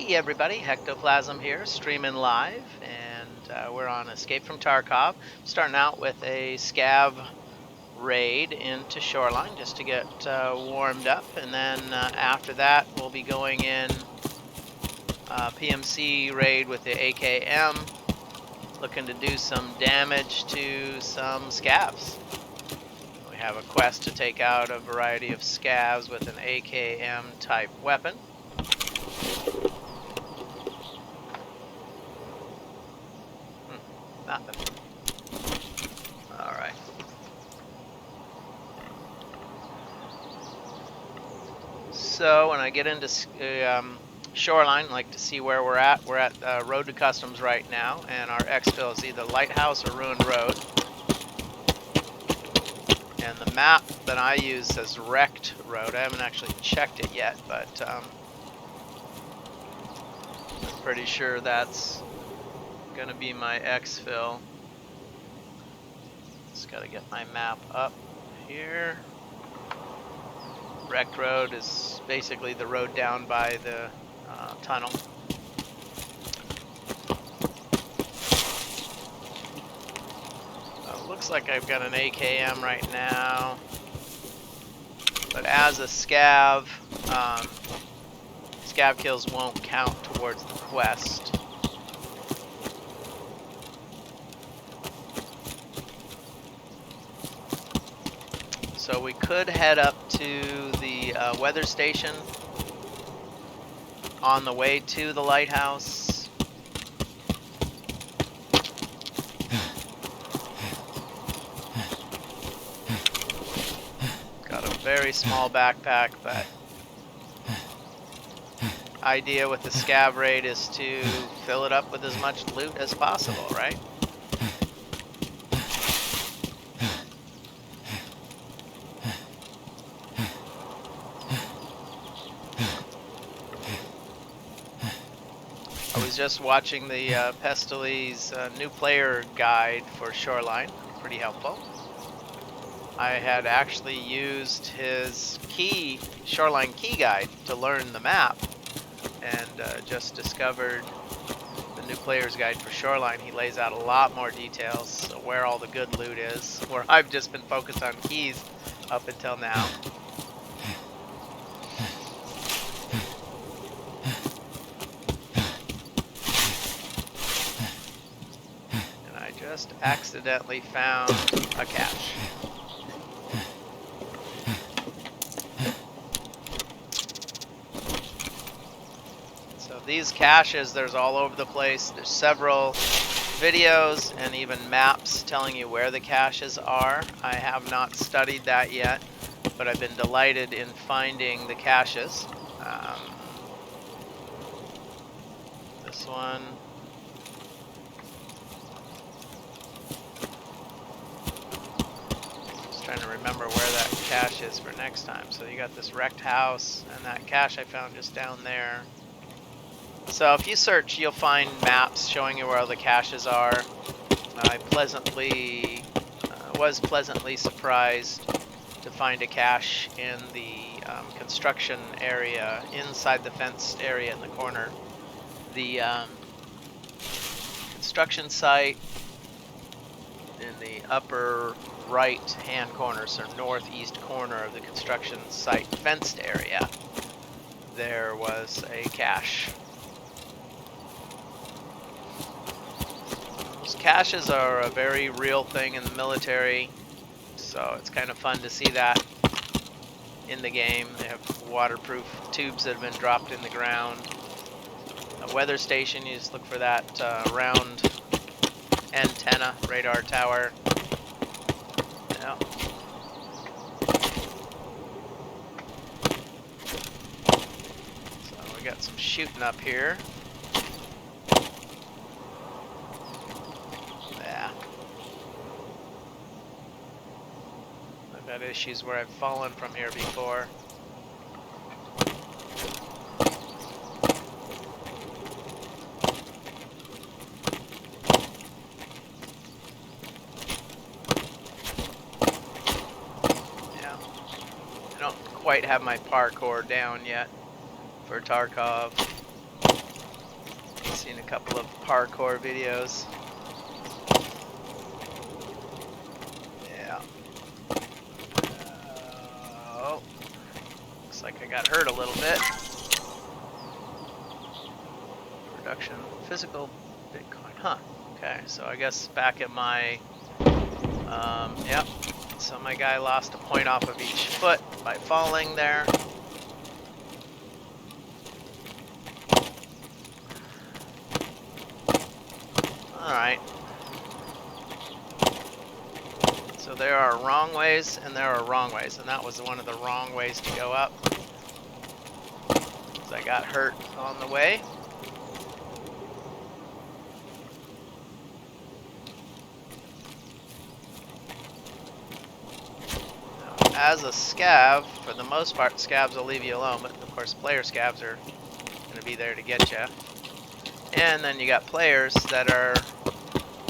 Hey everybody, Hectoplasm here, streaming live, and we're on Escape from Tarkov. Starting out with a Scav raid into Shoreline just to get warmed up, and then after that we'll be going in PMC raid with the AKM, looking to do some damage to some Scavs. We have a quest to take out a variety of Scavs with an AKM type weapon. Nothing. Alright. So when I get into Shoreline, I like to see where we're at. We're at Road to Customs right now, and our exfil is either Lighthouse or Ruined Road. And the map that I use says Wrecked Road. I haven't actually checked it yet, but I'm pretty sure that's gonna be my exfil. Just gotta get my map up here. Wrecked Road is basically the road down by the tunnel. Looks like I've got an AKM right now, but as a Scav, Scav kills won't count towards the quest. So we could head up to the weather station on the way to the lighthouse. Got a very small backpack, but idea with the Scav raid is to fill it up with as much loot as possible, right? Just watching the Pestely's new player guide for Shoreline, pretty helpful. I had actually used his Shoreline key guide to learn the map, and just discovered the new player's guide for Shoreline. He lays out a lot more details of where all the good loot is, where I've just been focused on keys up until now. Just accidentally found a cache. So these caches, there's all over the place. There's several videos and even maps telling you where the caches are. I have not studied that yet, but I've been delighted in finding the caches. This one. Trying to remember where that cache is for next time. So you got this wrecked house and that cache I found just down there. So if you search, you'll find maps showing you where all the caches are. I was pleasantly surprised to find a cache in the construction area, inside the fenced area in the corner. The construction site in the upper right hand corner, so northeast corner of the construction site fenced area, there was a cache. Those caches are a very real thing in the military, so it's kind of fun to see that in the game. They have waterproof tubes that have been dropped in the ground. A weather station, you just look for that round antenna radar tower. Yeah. So we got some shooting up here. Yeah. I've had issues where I've fallen from here before. Quite have my parkour down yet for Tarkov. Seen a couple of parkour videos. Yeah. Oh, looks like I got hurt a little bit. Production, physical Bitcoin, huh? Okay, so I guess back at my, yep. So my guy lost a point off of each foot by falling there. Alright. So there are wrong ways and there are wrong ways, and that was one of the wrong ways to go up. Because I got hurt on the way. As a scav, for the most part, scavs will leave you alone, but of course player scavs are going to be there to get you. And then you got players that are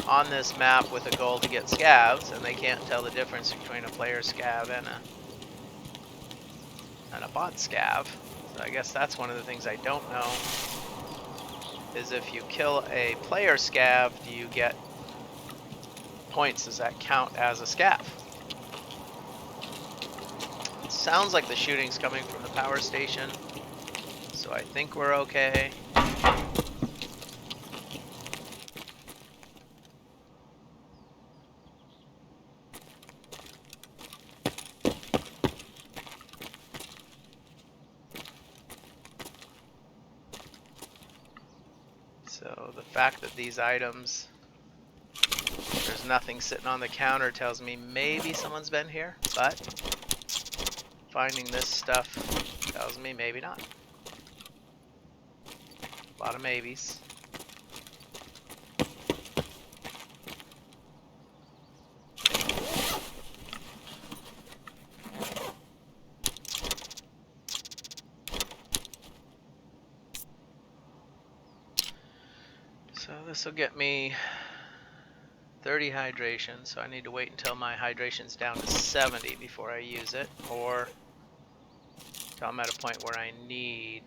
on this map with a goal to get scavs, and they can't tell the difference between a player scav and a bot scav. So I guess that's one of the things I don't know, is if you kill a player scav, do you get points? Does that count as a scav? Sounds like the shooting's coming from the power station, so I think we're okay. So the fact that these items, there's nothing sitting on the counter, tells me maybe someone's been here, but finding this stuff tells me maybe not. A lot of maybes. So this will get me 30 hydration, so I need to wait until my hydration's down to 70 before I use it, or until I'm at a point where I need.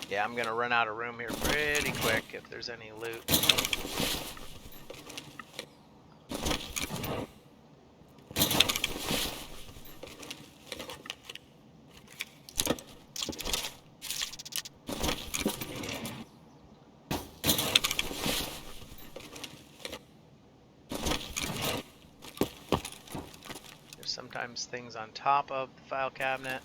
Yeah, I'm gonna run out of room here pretty quick if there's any loot. There's sometimes things on top of the file cabinet.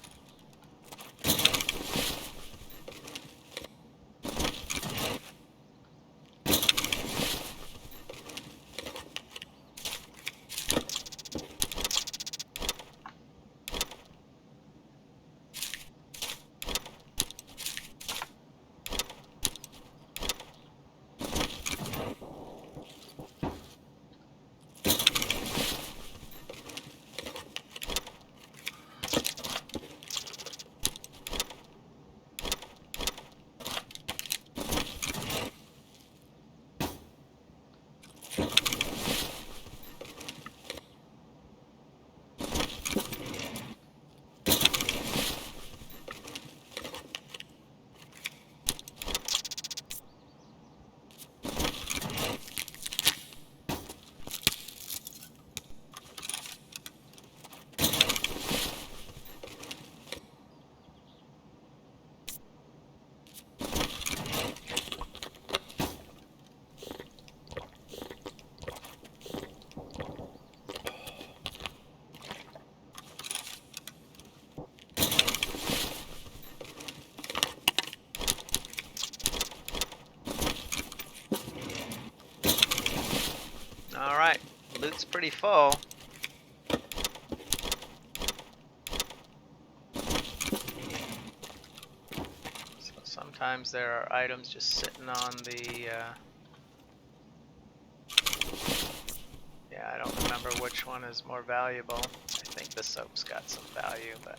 loot's pretty full. So sometimes there are items just sitting on the... Yeah, I don't remember which one is more valuable. I think the soap's got some value, but...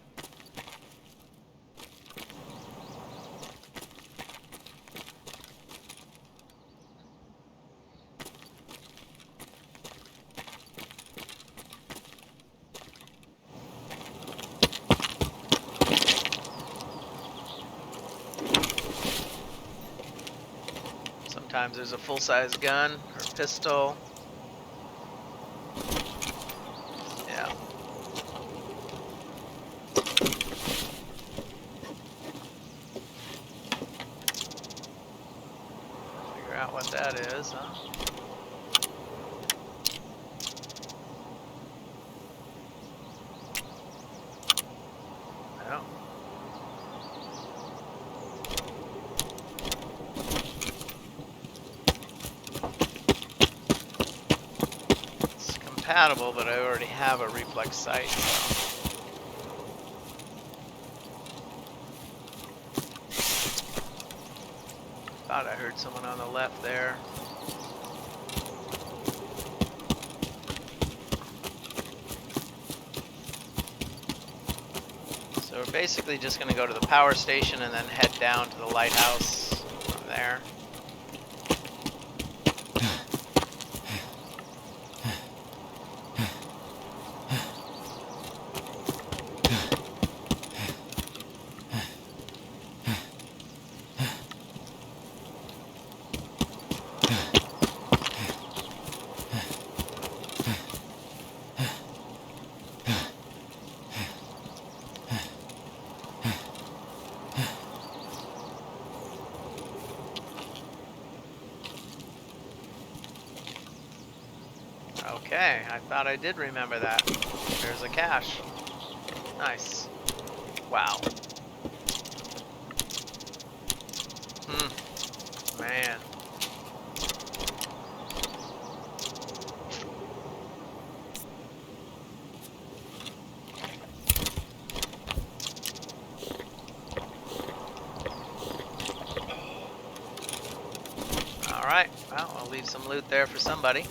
Sometimes there's a full-size gun or pistol. Yeah. Figure out what that is, huh? No. Compatible, but I already have a reflex sight. Thought I heard someone on the left there. So we're basically just going to go to the power station and then head down to the lighthouse from there. Okay, I thought I did remember that. There's a cache. Nice. Wow. Man. Alright, well, I'll leave some loot there for somebody.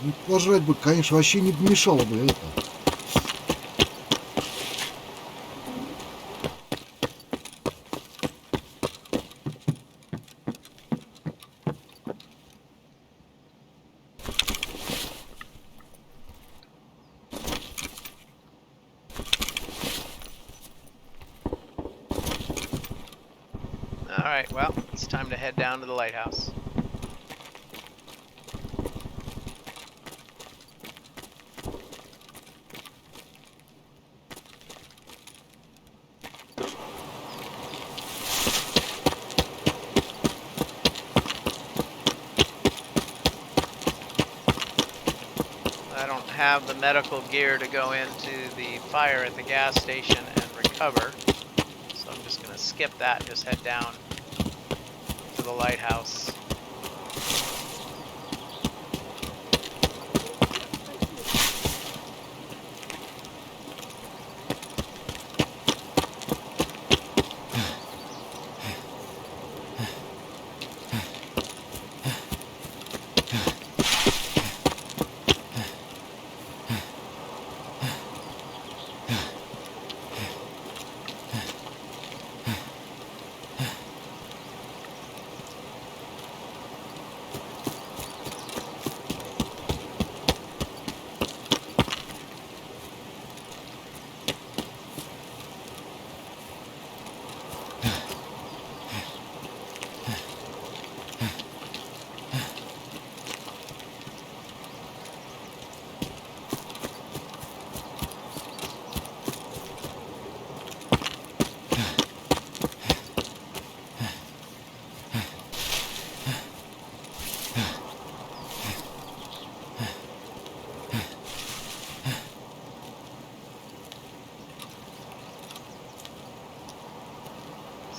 Ну, пожрать бы, конечно, вообще не помешало бы это. Alright, well, it's time to head down to the lighthouse. have the medical gear to go into the fire at the gas station and recover. So I'm just going to skip that and just head down to the lighthouse.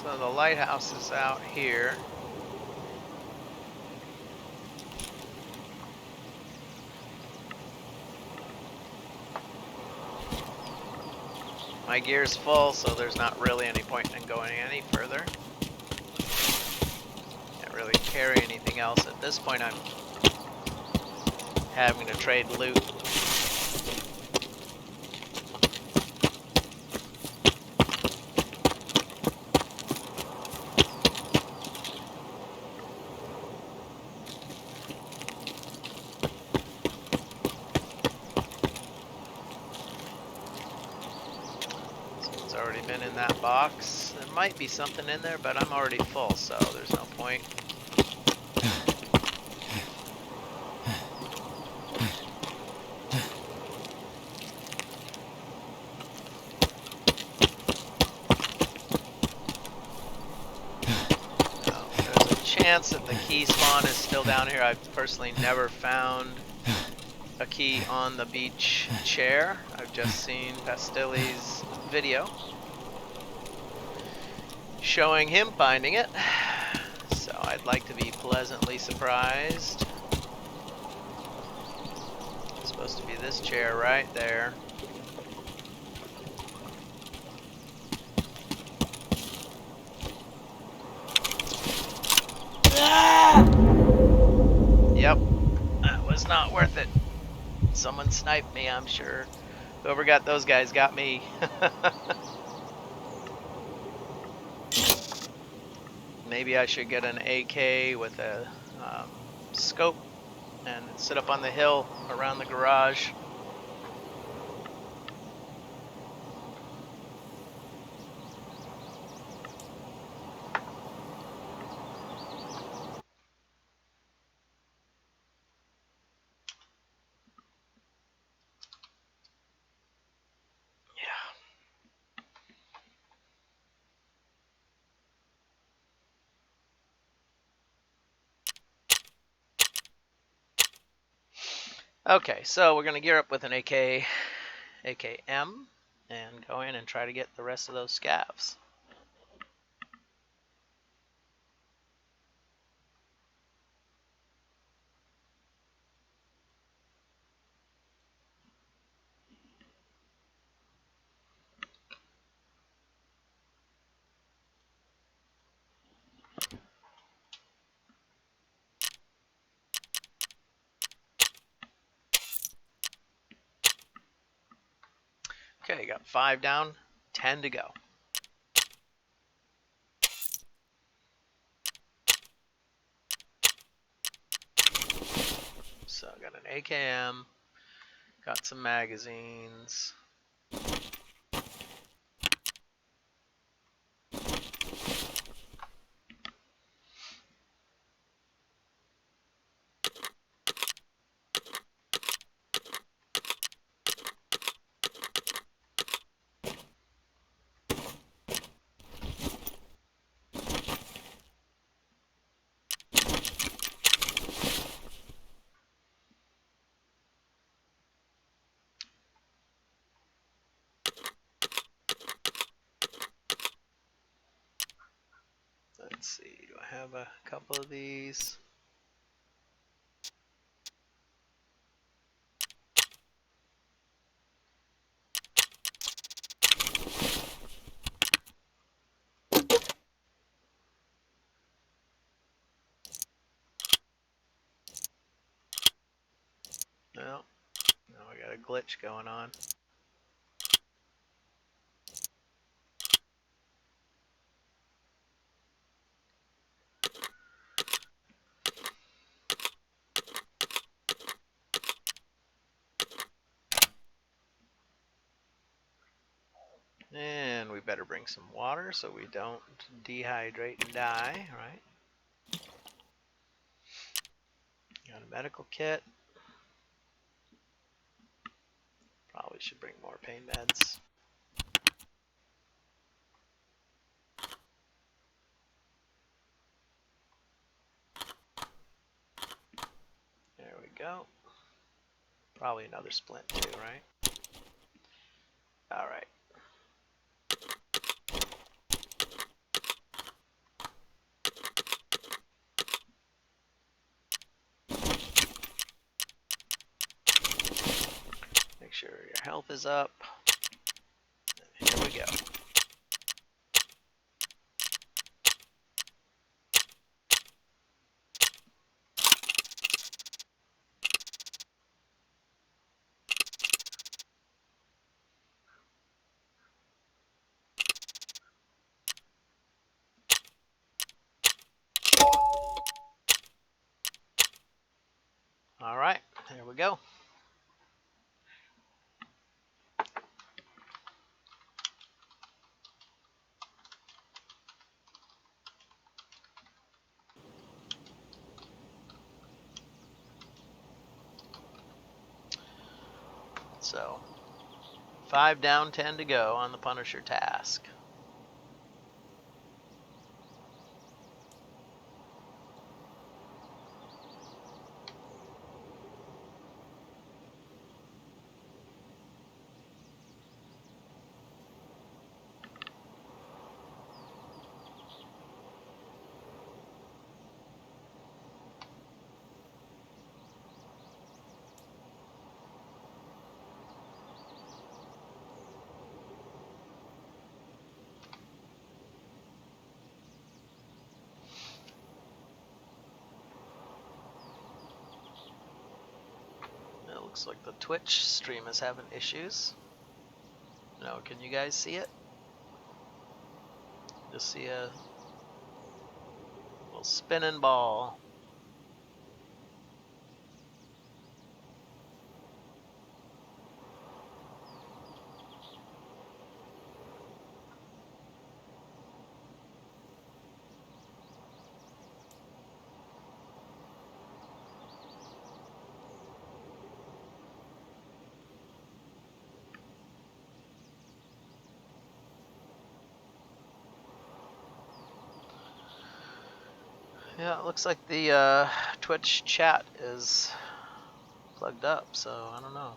So the lighthouse is out here. My gear's full, so there's not really any point in going any further. Can't really carry anything else. At this point, I'm having to trade loot. Already been in that box. There might be something in there, but I'm already full, so there's no point. There's a chance that the key spawn is still down here. I've personally never found a key on the beach chair. I've just seen Pastilli's video showing him finding it, so I'd like to be pleasantly surprised. It's supposed to be this chair right there. Yep, that was not worth it. Someone sniped me, I'm sure. Whoever got those guys got me. Maybe I should get an AK with a scope and sit up on the hill around the garage. Okay, so we're gonna gear up with an AKM, and go in and try to get the rest of those scavs. Okay, got 5 down, 10 to go. So I got an AKM, got some magazines. see, do I have a couple of these? No, no, I got a glitch going on. And we better bring some water so we don't dehydrate and die, right? Got a medical kit. Probably should bring more pain meds. There we go. Probably another splint too, right? Alright. Make sure your health is up. And here we go. Alright, here we go. So, 5 down, 10 to go on the Punisher task. It looks like the Twitch stream is having issues. No, can you guys see it? Just see a little spinning ball. Yeah, it looks like the Twitch chat is plugged up, so I don't know.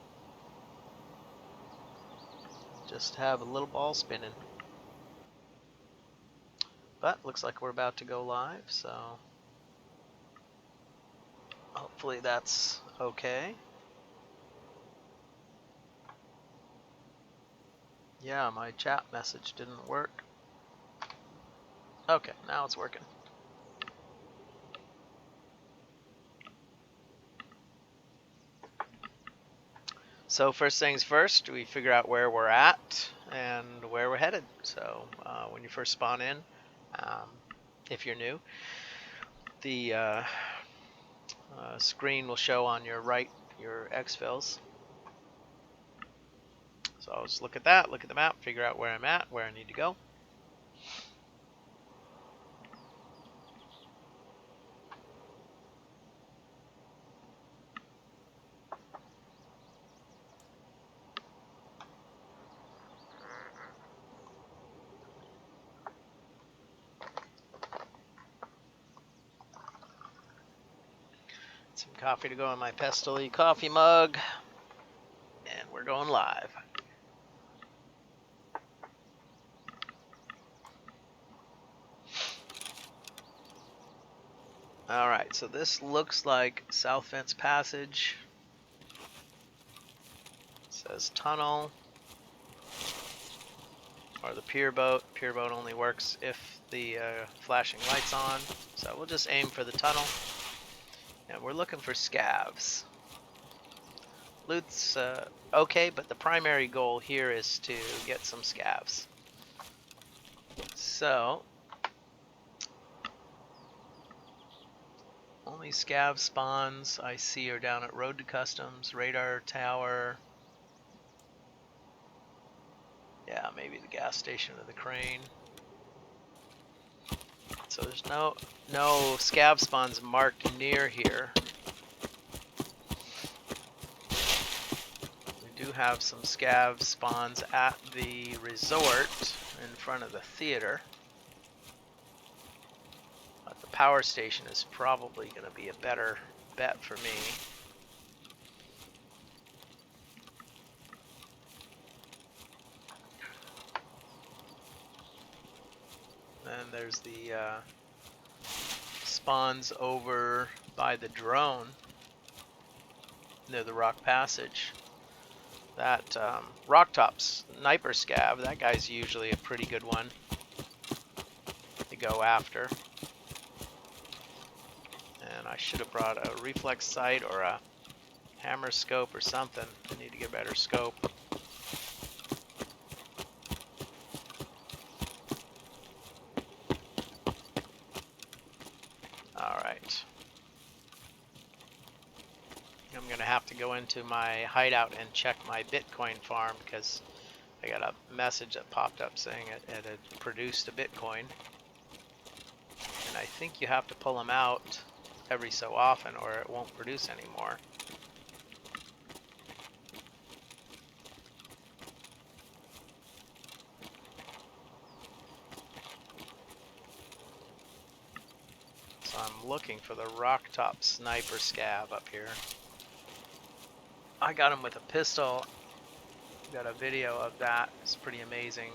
Just have a little ball spinning. But looks like we're about to go live, so hopefully that's okay. Yeah, my chat message didn't work. Okay, now it's working. So first things first, we figure out where we're at and where we're headed. So when you first spawn in, if you're new, the screen will show on your right your exfils. So I'll just look at that, look at the map, figure out where I'm at, where I need to go. Some coffee to go in my Pestily coffee mug, and we're going live. Alright, so this looks like South Fence Passage. It says tunnel. Or the pier boat. Pier boat only works if the flashing light's on. So we'll just aim for the tunnel. And we're looking for scavs. Loot's okay, but the primary goal here is to get some scavs. So, only scav spawns I see are down at Road to Customs, Radar Tower. Yeah, maybe the gas station or the crane. So there's no scav spawns marked near here. We do have some scav spawns at the resort in front of the theater. But the power station is probably going to be a better bet for me. And there's the spawns over by the drone near the rock passage. That rock top sniper scav, that guy's usually a pretty good one to go after. And I should have brought a reflex sight or a hammer scope or something. I need to get a better scope. Alright. I'm going to have to go into my hideout and check my Bitcoin farm because I got a message that popped up saying it had produced a Bitcoin. And I think you have to pull them out every so often or it won't produce anymore. So I'm looking for the rock top sniper scav up here. I got him with a pistol. Got a video of that. It's pretty amazing.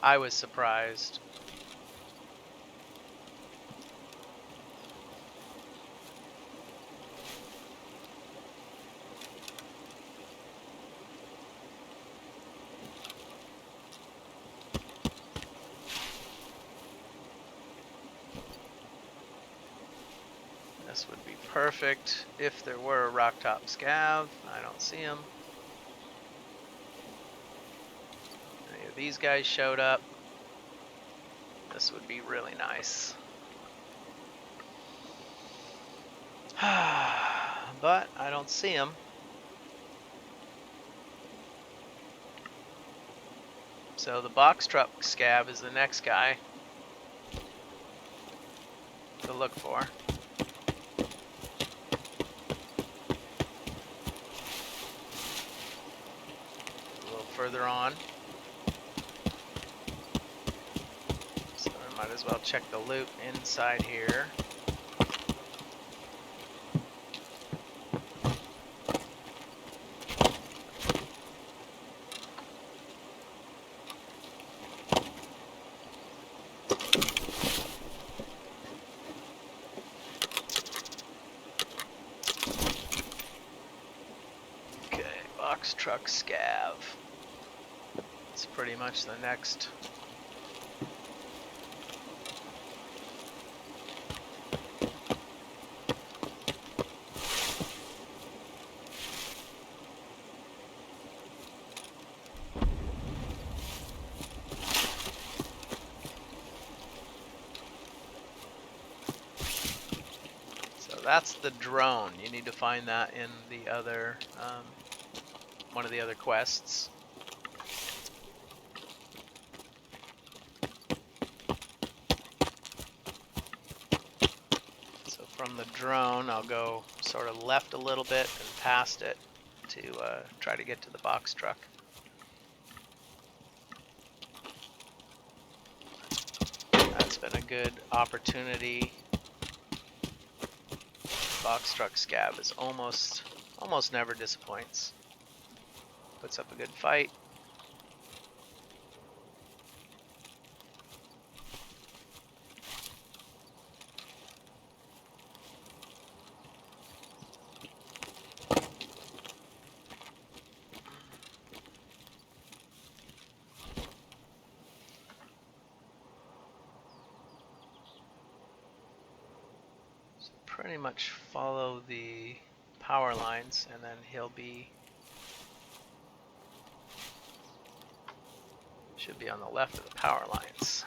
I was surprised. This would be perfect if there were a rock top scav. I don't see him. Any of these guys showed up. This would be really nice. But I don't see him. So the box truck scav is the next guy to look for. A little further on. So I might as well check the loot inside here. Truck scav. It's pretty much the next. So that's the drone. You need to find that in the other one of the other quests. So from the drone, I'll go sort of left a little bit and past it to try to get to the box truck. That's been a good opportunity. Box truck scav is almost never disappoints. Puts up a good fight. pretty much follow the power lines, and then he'll be should be on the left of the power lines.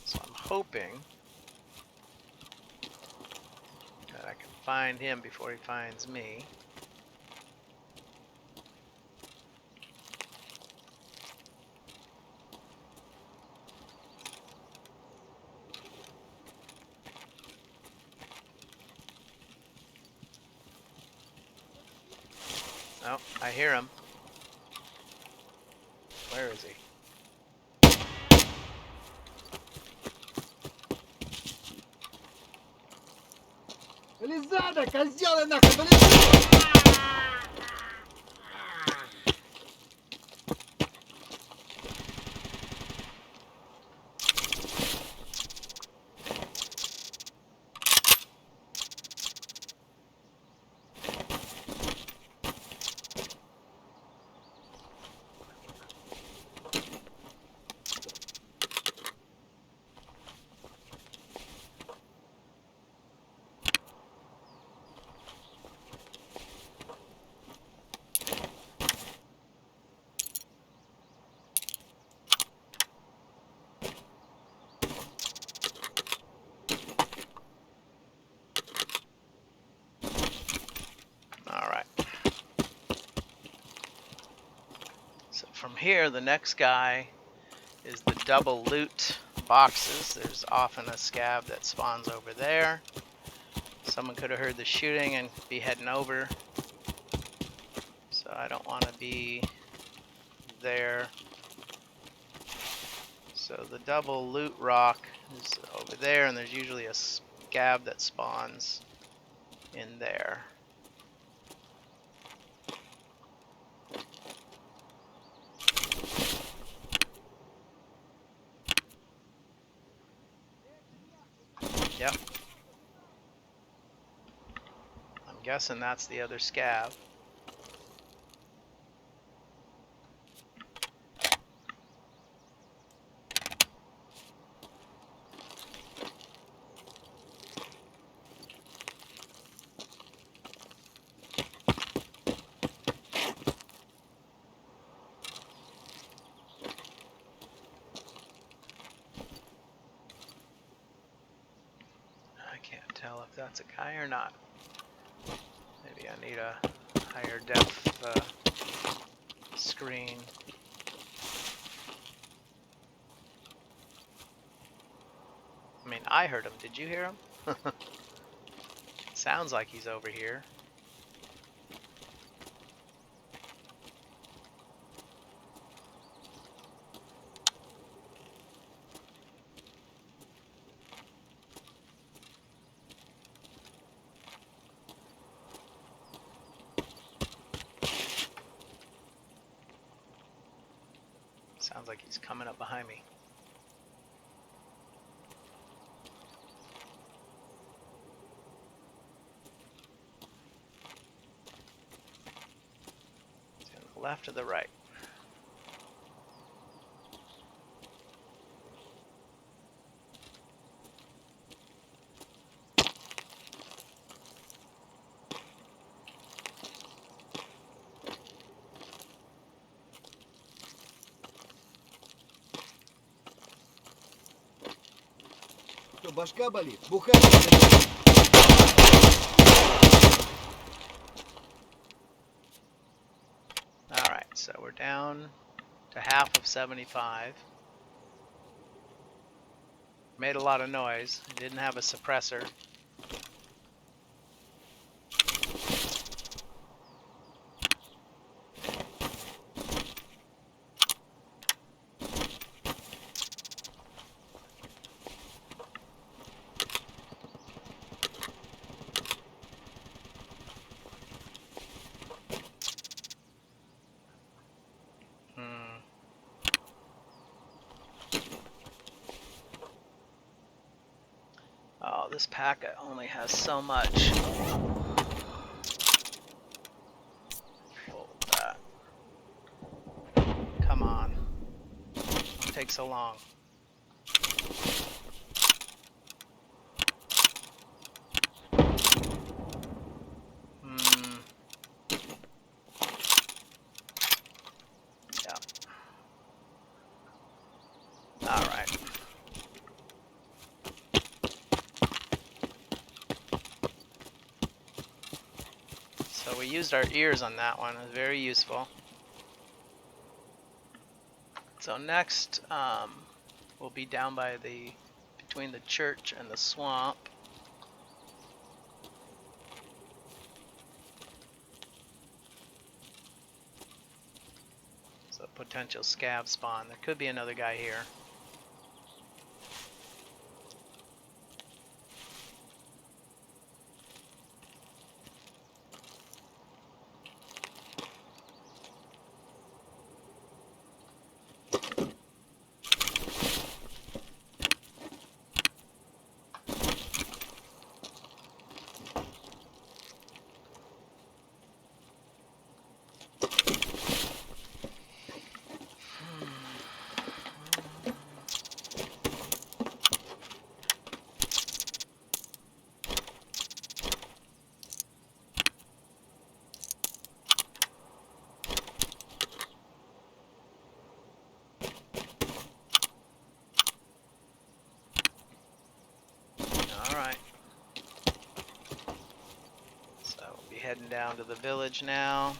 So I'm hoping that I can find him before he finds me. Oh, I hear him. Where is he? Лизада, козёлы нахуй, блин! From here, the next guy is the double loot boxes. There's often a scav that spawns over there. Someone could have heard the shooting and be heading over. So I don't want to be there. So the double loot rock is over there, and there's usually a scav that spawns in there. Yep. I'm guessing that's the other scav. Tell if that's a guy or not. Maybe I need a higher depth screen. I mean, I heard him. Did you hear him? Sounds like he's over here. Sounds like he's coming up behind me. To the left or the right? Башка болит, бухать. Alright, so we're down to half of 75. Made a lot of noise. Didn't have a suppressor. Oh, this packet only has so much. Fold that. Come on. Don't take so long. So we used our ears on that one. It was very useful. So next, we'll be down by between the church and the swamp. So potential scav spawn. There could be another guy here. Alright. So we'll be heading down to the village now.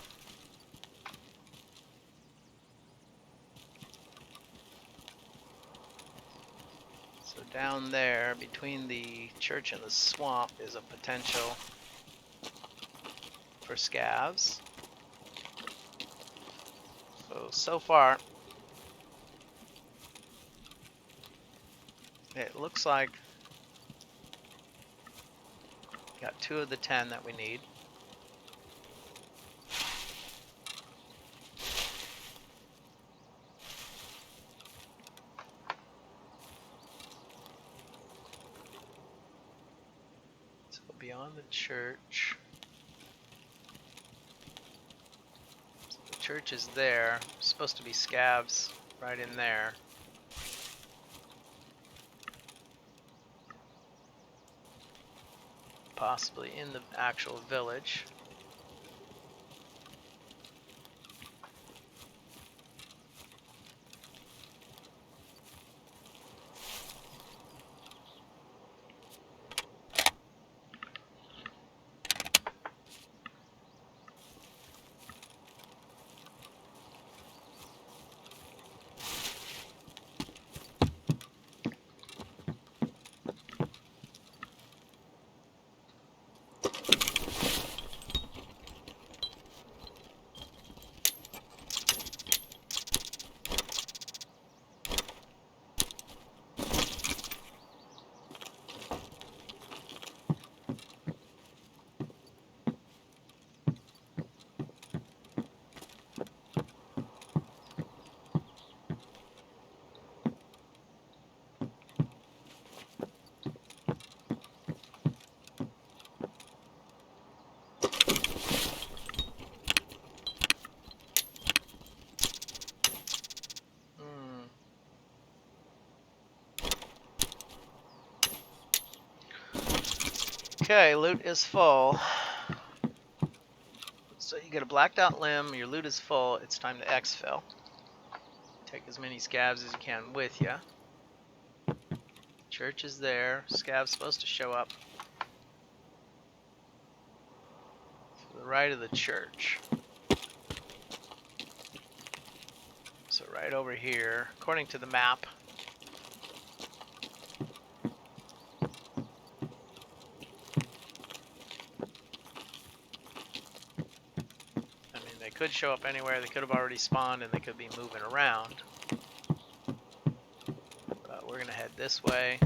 So down there, between the church and the swamp, is a potential for scavs. So far, it looks like got 2 of the 10 that we need. So beyond the church. So the church is there. There's supposed to be scavs right in there. Possibly in the actual village. Okay, loot is full. So you get a blacked out limb, your loot is full, it's time to exfil. Take as many scavs as you can with you. Church is there, scav's supposed to show up to the right of the church. So right over here, according to the map. They could show up anywhere, they could have already spawned, and they could be moving around. But we're gonna head this way.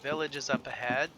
Village is up ahead.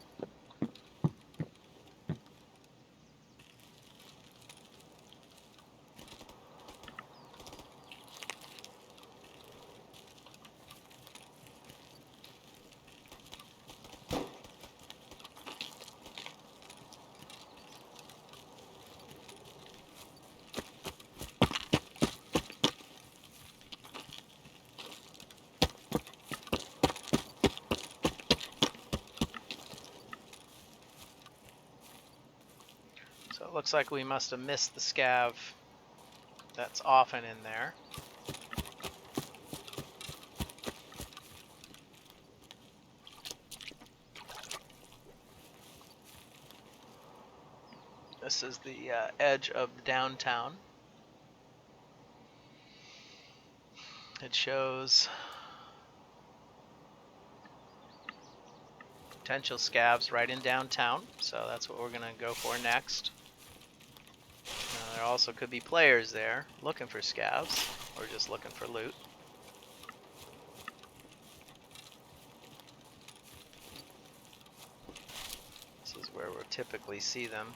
So it looks like we must have missed the scav that's often in there. This is the edge of downtown. It shows potential scavs right in downtown, so that's what we're going to go for next. There also could be players there looking for scavs or just looking for loot. This is where we'll typically see them.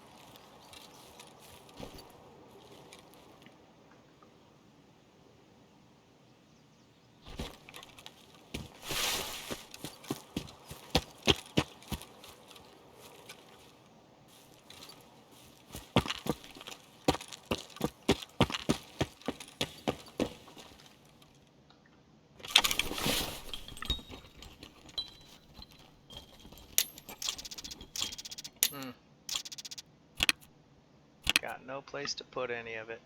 Got no place to put any of it.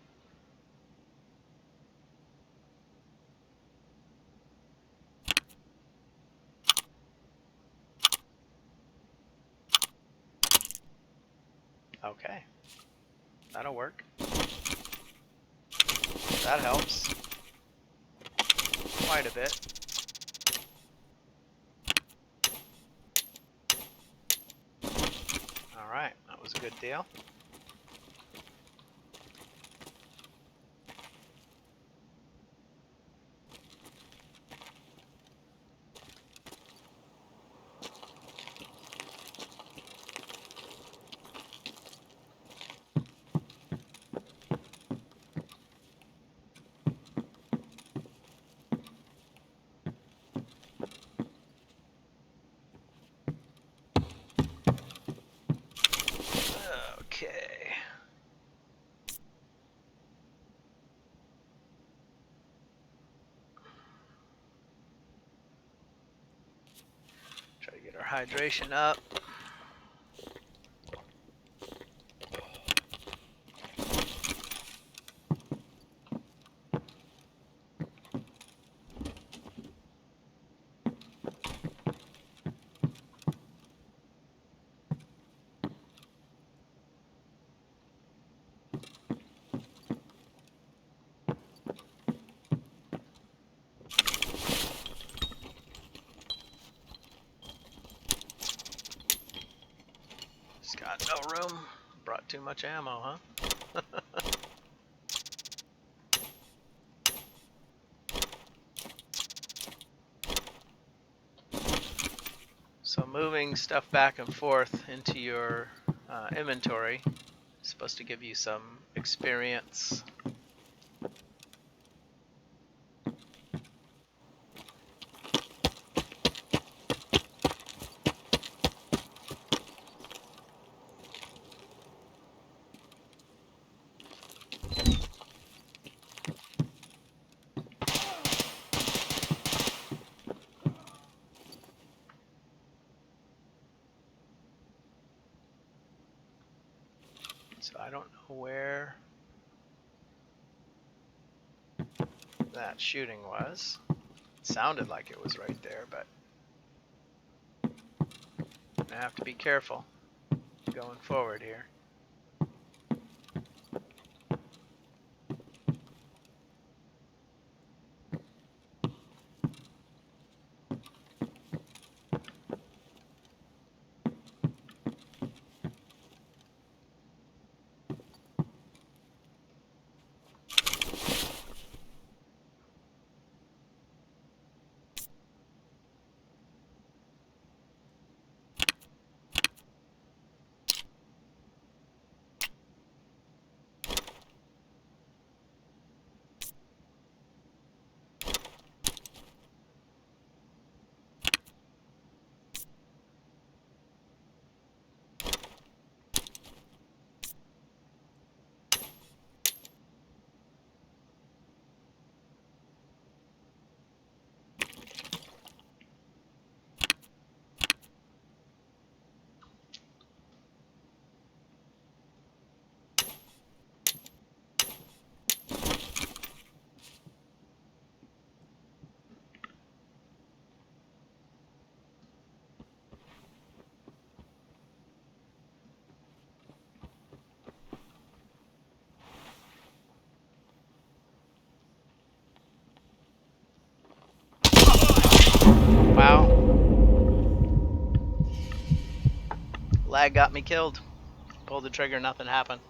Okay, that'll work. That helps quite a bit. Alright, that was a good deal. Okay. Try to get our hydration up. Just got no room. Brought too much ammo, huh? So moving stuff back and forth into your inventory is supposed to give you some experience. So I don't know where that shooting was. It sounded like it was right there, but I have to be careful going forward here. Lag got me killed. Pulled the trigger, nothing happened.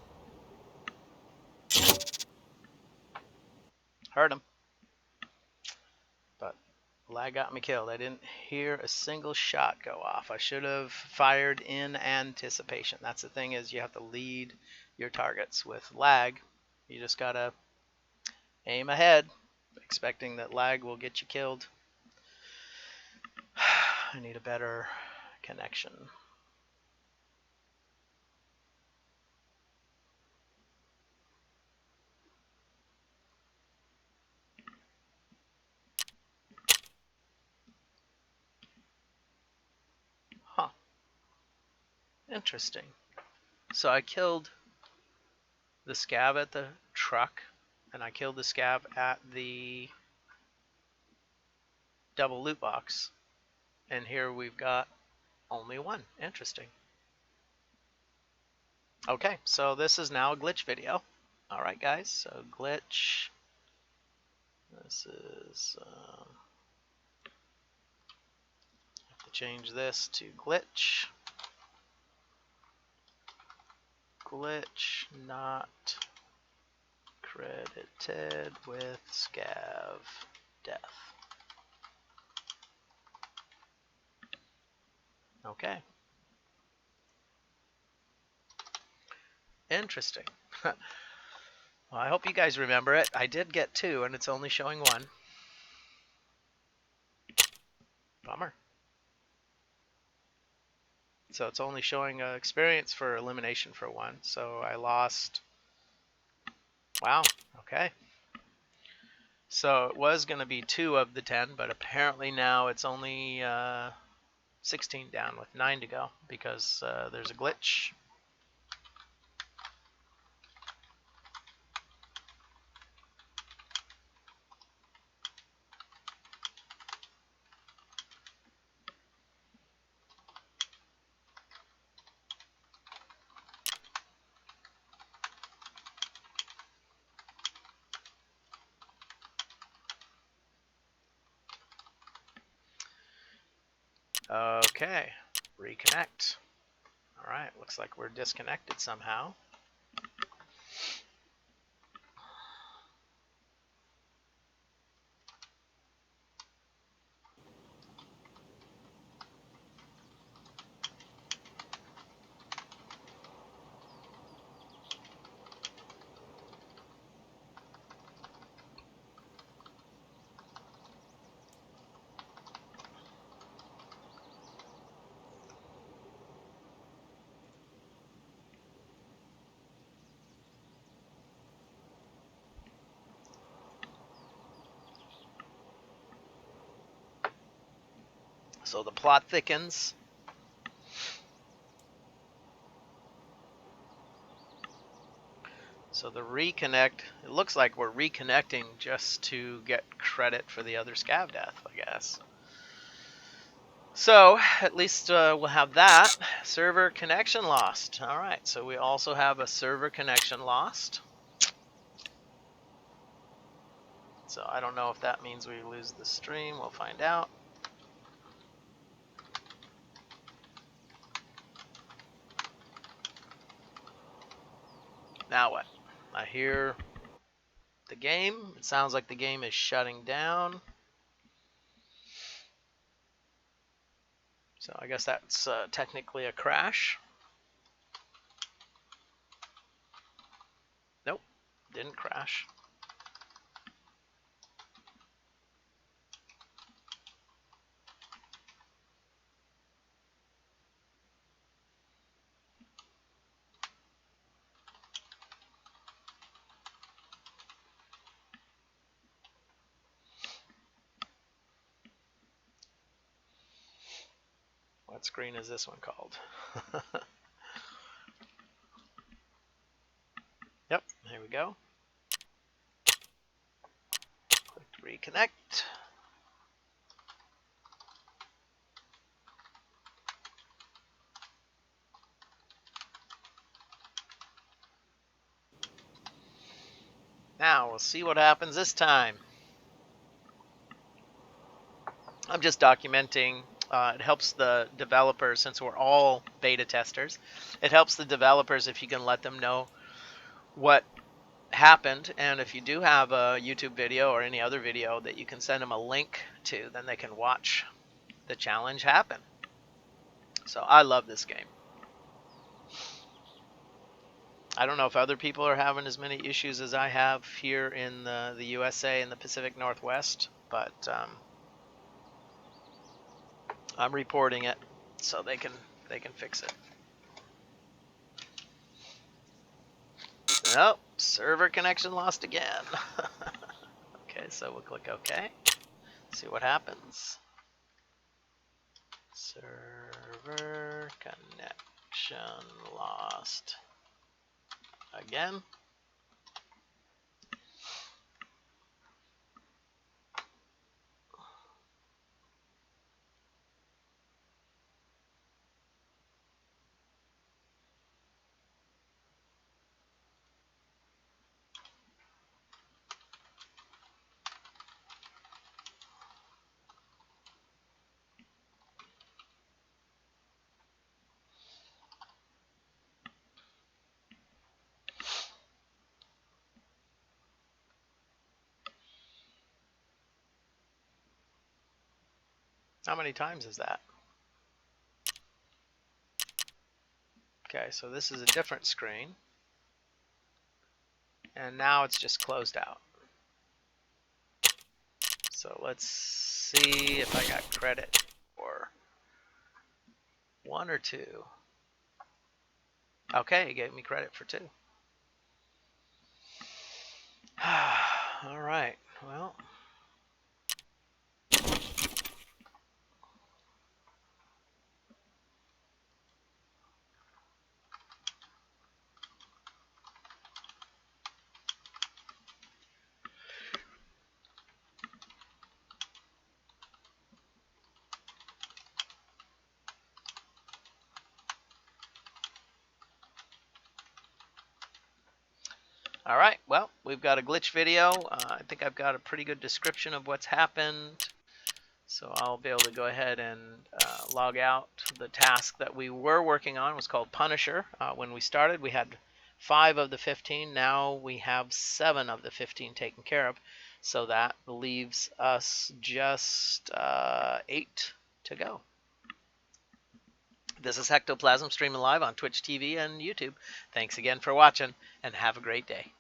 Heard him. But lag got me killed. I didn't hear a single shot go off. I should have fired in anticipation. That's the thing, is you have to lead your targets. With lag, you just gotta aim ahead, expecting that lag will get you killed. I need a better connection. Huh. Interesting. So I killed the scav at the truck, and I killed the scav at the double loot box. And here we've got only one. Interesting. Okay, so this is now a glitch video. Alright guys, so glitch. This is... have to change this to glitch. Glitch not credited with scav death. Okay. Interesting. Well, I hope you guys remember it. I did get 2, and it's only showing 1. Bummer. So it's only showing experience for elimination for 1. So I lost... Wow. Okay. So it was going to be 2 of the 10, but apparently now it's only 16 down with 9 to go because there's a glitch. Okay, reconnect. All right, looks like we're disconnected somehow. So the plot thickens. So the reconnect, it looks like we're reconnecting just to get credit for the other scav death, I guess. So at least we'll have that. Server connection lost. All right, so we also have a server connection lost. So I don't know if that means we lose the stream. We'll find out. Now what? I hear the game. It sounds like the game is shutting down. So I guess that's technically a crash. Nope, didn't crash. What screen is this one called? Yep, here we go. Click to reconnect. Now we'll see what happens this time. I'm just documenting It helps the developers, since we're all beta testers, it helps the developers if you can let them know what happened. And if you do have a YouTube video or any other video that you can send them a link to, then they can watch the challenge happen. So I love this game. I don't know if other people are having as many issues as I have here in the USA and the Pacific Northwest, but I'm reporting it so they can fix it. Nope, server connection lost again. Okay, so we'll click OK. See what happens. Server connection lost again. How many times is that? Okay, so this is a different screen. And now it's just closed out. So let's see if I got credit for 1 or 2. Okay, it gave me credit for 2. All right, well. All right, well, we've got a glitch video. I think I've got a pretty good description of what's happened. So I'll be able to go ahead and log out. The task that we were working on was called Punisher. When we started, we had 5 of the 15. Now we have 7 of the 15 taken care of. So that leaves us just 8 to go. This is Hectoplasm streaming live on Twitch TV and YouTube. Thanks again for watching, and have a great day.